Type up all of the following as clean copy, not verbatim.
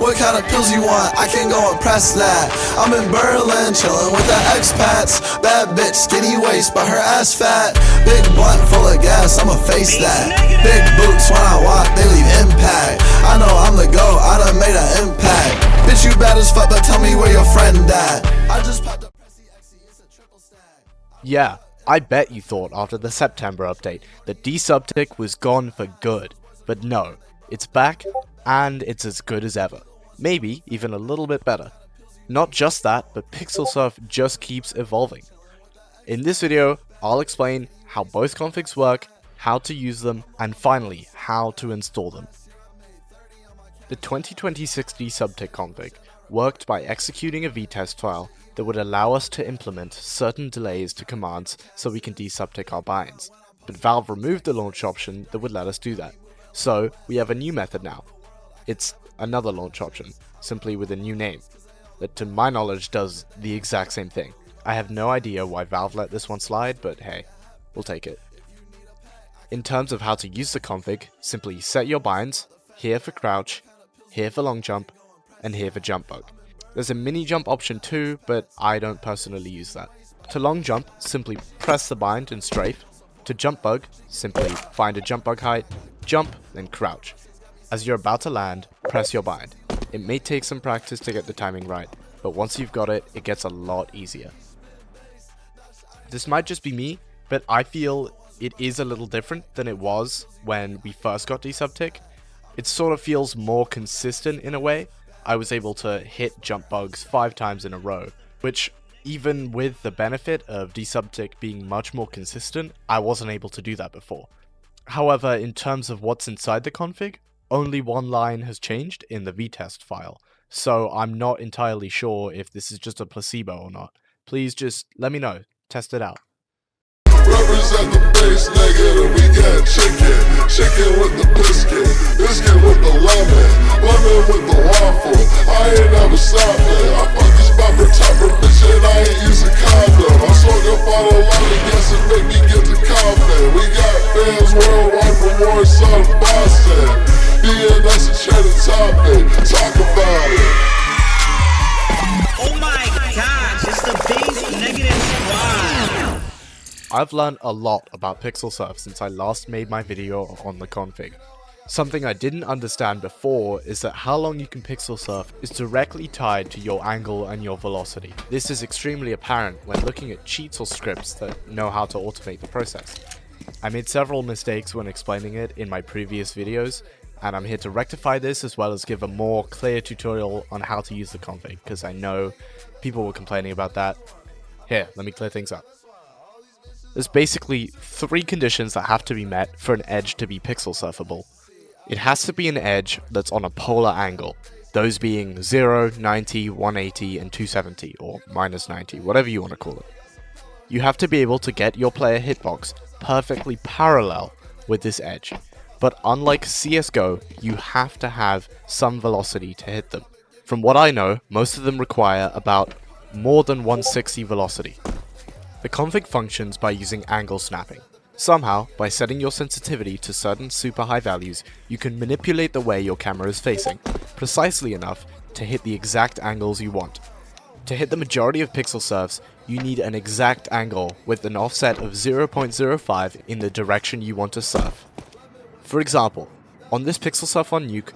What kind of pills you want? I can go and press that. I'm in Berlin, chillin' with the expats. Bad bitch, skinny waist, but her ass fat. Big blunt full of gas, I'ma face that. Big boots when I walk, they leave impact. I know I'm the GOAT, I done made an impact. Bitch, you bad as fuck, but tell me where your friend at. I just popped a Pressy XE, it's a triple stack. Yeah, I bet you thought after the September update that Desubtic was gone for good, but no, it's back and it's as good as ever. Maybe even a little bit better. Not just that, but PixelSurf just keeps evolving. In this video, I'll explain how both configs work, how to use them, and finally, how to install them. The 2026 Desubtic config worked by executing a vtest file that would allow us to implement certain delays to commands so we can desubtic our binds. But Valve removed the launch option that would let us do that. So we have a new method now. It's another launch option, simply with a new name, that to my knowledge does the exact same thing. I have no idea why Valve let this one slide, but hey, we'll take it. In terms of how to use the config, simply set your binds, here for crouch, here for long jump, and here for jump bug. There's a mini jump option too, but I don't personally use that. To long jump, simply press the bind and strafe. To jump bug, simply find a jump bug height, jump, then crouch. As you're about to land, press your bind. It may take some practice to get the timing right, but once you've got it, it gets a lot easier. This might just be me, but I feel it is a little different than it was when we first got Desubtic. It sort of feels more consistent in a way. I was able to hit jump bugs 5 times in a row, which even with the benefit of Desubtic being much more consistent, I wasn't able to do that before. However, in terms of what's inside the config, only one line has changed in the vtest file, so I'm not entirely sure if this is just a placebo or not. Please just let me know, test it out. Represent the base negative, we got chicken, chicken with the biscuit, biscuit with the lemon, lemon with the waffle. I ain't never stopped it. I fuck this bumper topper bitch and I ain't using condom. I smoke up all the line against and make me get the confident. We got fans worldwide from Warsaw to Boston. DNS and try to top it, talk about it. Oh my gosh, it's the base negative squad. I've learned a lot about PixelSurf since I last made my video on the config. Something I didn't understand before is that how long you can PixelSurf is directly tied to your angle and your velocity. This is extremely apparent when looking at cheats or scripts that know how to automate the process. I made several mistakes when explaining it in my previous videos, and I'm here to rectify this as well as give a more clear tutorial on how to use the config, because I know people were complaining about that. Here, let me clear things up. There's basically 3 conditions that have to be met for an edge to be pixel surfable. It has to be an edge that's on a polar angle, those being 0, 90, 180, and 270, or minus 90, whatever you want to call it. You have to be able to get your player hitbox perfectly parallel with this edge, but unlike CSGO, you have to have some velocity to hit them. From what I know, most of them require about more than 160 velocity. The config functions by using angle snapping. Somehow, by setting your sensitivity to certain super high values, you can manipulate the way your camera is facing, precisely enough to hit the exact angles you want. To hit the majority of pixel surfs, you need an exact angle with an offset of 0.05 in the direction you want to surf. For example, on this pixel surf on Nuke,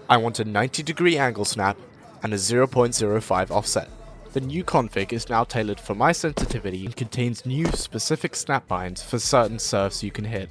I want a 90-degree angle snap and a 0.05 offset. The new config is now tailored for my sensitivity and contains new specific snap binds for certain surfs you can hit.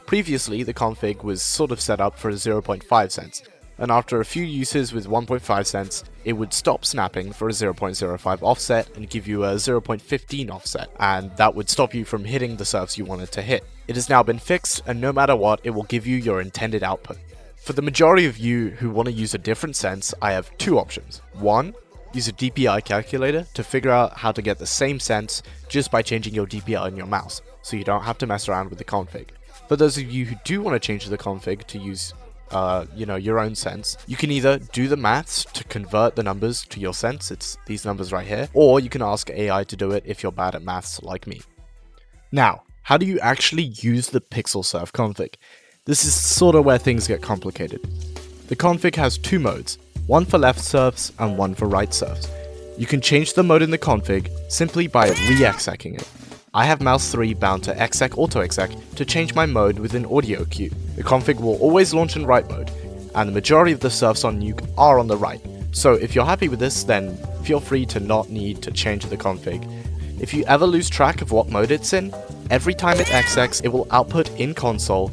Previously, the config was sort of set up for 0.5 cents, and after a few uses with 1.5 cents, it would stop snapping for a 0.05 offset and give you a 0.15 offset, and that would stop you from hitting the surfs you wanted to hit. It has now been fixed, and no matter what, it will give you your intended output. For the majority of you who want to use a different sense, I have 2 options. 1. Use a DPI calculator to figure out how to get the same sense just by changing your DPI on your mouse, so you don't have to mess around with the config. For those of you who do want to change the config to use your own sense, you can either do the maths to convert the numbers to your sense, it's these numbers right here, or you can ask AI to do it if you're bad at maths like me. Now, how do you actually use the PixelSurf config? This is sort of where things get complicated. The config has 2 modes, one for left surfs and one for right surfs. You can change the mode in the config simply by re-execing it. I have mouse 3 bound to exec auto exec to change my mode with an audio cue. The config will always launch in right mode, and the majority of the surfs on Nuke are on the right. So if you're happy with this, then feel free to not need to change the config. If you ever lose track of what mode it's in, every time it execs, it will output in console,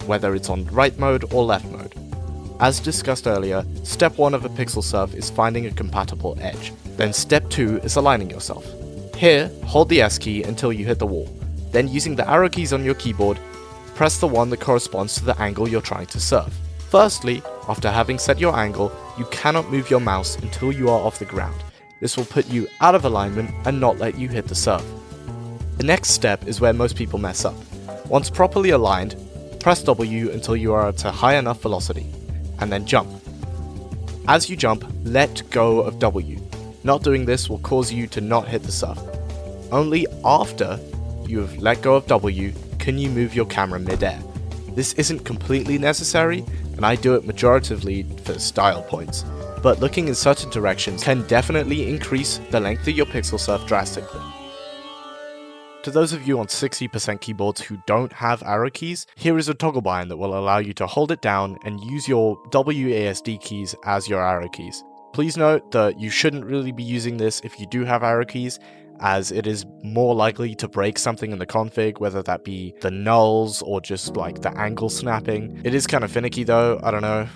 whether it's on right mode or left mode. As discussed earlier, step 1 of a PIXELSURF is finding a compatible edge. Then step 2 is aligning yourself. Here, hold the S key until you hit the wall. Then using the arrow keys on your keyboard, press the one that corresponds to the angle you're trying to surf. Firstly, after having set your angle, you cannot move your mouse until you are off the ground. This will put you out of alignment and not let you hit the surf. The next step is where most people mess up. Once properly aligned, press W until you are at a high enough velocity, and then jump. As you jump, let go of W. Not doing this will cause you to not hit the surf. Only after you have let go of W can you move your camera mid-air. This isn't completely necessary, and I do it majoritively for style points, but looking in certain directions can definitely increase the length of your PIXELSURF drastically. To those of you on 60% keyboards who don't have arrow keys, here is a toggle bind that will allow you to hold it down and use your WASD keys as your arrow keys. Please note that you shouldn't really be using this if you do have arrow keys, as it is more likely to break something in the config, whether that be the nulls or just like the angle snapping. It is kind of finicky though, I don't know.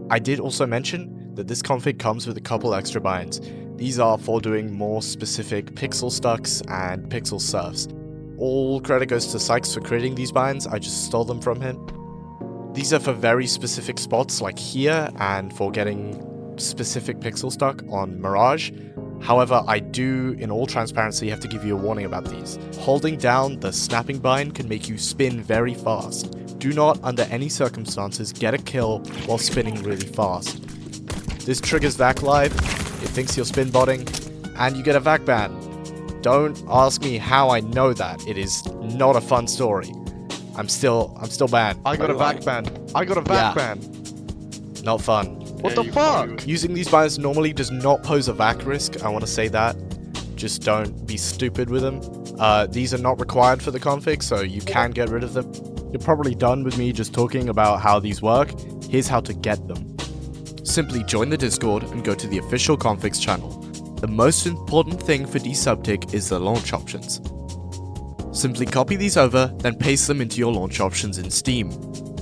I did also mention that this config comes with a couple extra binds. These are for doing more specific pixel stucks and PIXELSURFs. All credit goes to Sykes for creating these binds, I just stole them from him. These are for very specific spots like here and for getting specific pixel stuck on Mirage. However, I do, in all transparency, have to give you a warning about these. Holding down the snapping bind can make you spin very fast. Do not, under any circumstances, get a kill while spinning really fast. This triggers VAC Live, it thinks you're spin botting, and you get a VAC ban. Don't ask me how I know that, it is not a fun story. I'm still banned. I got a VAC ban. I got a VAC ban. Not fun. What the fuck? Using these binds normally does not pose a VAC risk, I want to say that. Just don't be stupid with them. These are not required for the config, so you can get rid of them. You're probably done with me just talking about how these work. Here's how to get them. Simply join the Discord and go to the official configs channel. The most important thing for Desubtic is the launch options. Simply copy these over, then paste them into your launch options in Steam.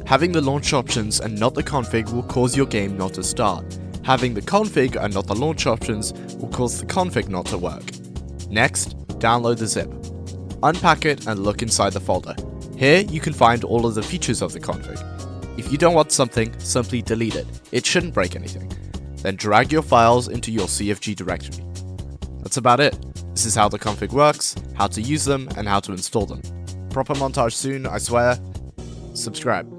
Having the launch options and not the config will cause your game not to start. Having the config and not the launch options will cause the config not to work. Next, download the zip. Unpack it and look inside the folder. Here you can find all of the features of the config. If you don't want something, simply delete it. It shouldn't break anything. Then drag your files into your CFG directory. That's about it. This is how the config works, how to use them, and how to install them. Proper montage soon, I swear. Subscribe.